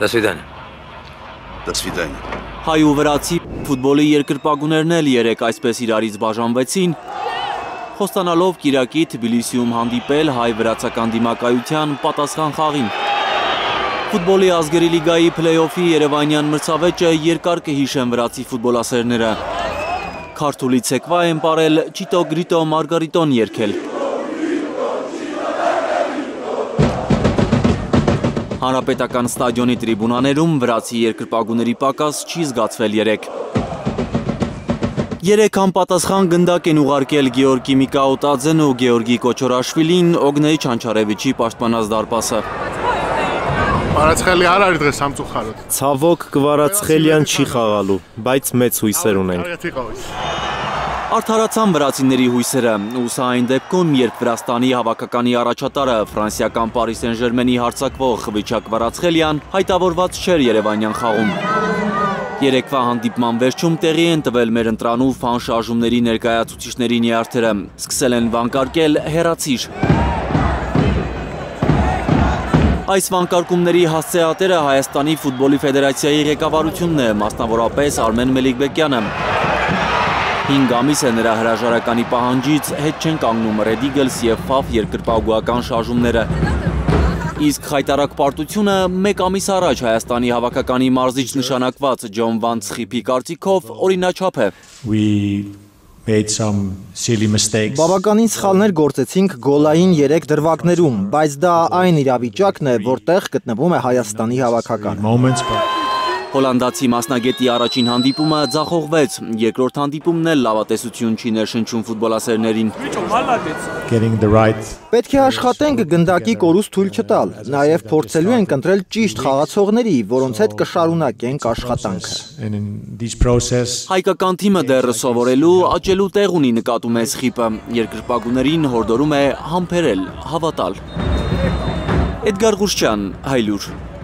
До свидания. До свидания. Հայ ու վրացի ֆուտբոլի երկրպագուներն էլ երեք այսպես իրարից բաժանվեցին, խոստանալով կիրակի Թբիլիսիում հանդիպել հայ-վրացական դիմակայության պատասխան խաղին։ Ֆուտբոլի ազգերի լիգայի փլեյօֆի երևանյան մրցավեճը երկար կհիշեն վրացի ֆուտբոլասերները։ Քարթուլի ցեկվա են պարել Չիտո Գրիտո Մարգարիտոն երգել։ Հանրապետական ստադիոնի տրիբունաներում վրացի երկրպագուների պակաս չի զգացվել երեք։ Երեք անպատասխան գնդակ են ուղարկել Գեորգի Միկաոտաձեն ու Գեորգի Կոչորաշվիլին Օգնեյ Չանչարևիչի պաշտպանած դարպասը։ Վարացխելի արար դրես համծուխարոտ։ Ցավոք Վարացխելյան չի խաղալու, բայց մեծ հույսեր ունենք։ Արդարացան վրացիների հույսերը, ու սա այն դեպքում, երբ Վրաստանի հավաքականի առաջատարը ֆրանսիական Պարի Սեն-Ժերմենի հարձակվող Խվիչակ Վարացխելյան հայտավորված չէր երևանյան խաղում։ Երեկվա հանդիպման վերջում տեղի են տվել մեր ընտրանու ֆան շարժումների ներկայացուցիչների նյարդերը, սկսել են վանկարկել հեռացիր։ Այս վանկարկումների հասցեատերը Հայաստանի ֆուտբոլի ֆեդերացիայի ղեկավարությունն է, մասնավորապես Արմեն Մելիքբեկյանը։ 5 ամիս է նրա հրաժարականի պահանջից հետ չեն կանգնում Ռեդիգլս և Ֆաֆ երկրպագուական շարժումները։ Իսկ խայտարակ պարտությունը մեկ ամիս առաջ Հայաստանի հավաքականի մարզիչ նշանակված Ջոն Վան Ցխիփի կարծիքով օրինաչափ է։ Բավականին սխալներ գործեցինք գոլային 3 դրվագներում, բայց դա այն իրավիճակն է, որտեղ գտնվում է Հայաստանի հավաքականը։ Հոլանդացի մասնագետի առաջին հանդիպումը ձախողվեց, երկրորդ հանդիպումն էլ լավատեսություն չի ներշնչում ֆուտբոլասերներին։ Պետք է աշխատենք գնդակի կորուստ թույլ չտալ, նաև փորձելու ենք ընտրել ճիշտ խաղացողների, որոնց հետ կշարունակենք աշխատանքը։ Հայկական թիմը դեռ սովորելու, աճելու տեղ ունի, նկատում է Ցխիփը, երկրպագուներին հորդորում է համբերել, հավատալ։ Էդգար Ղուշչյան, Հայլուր։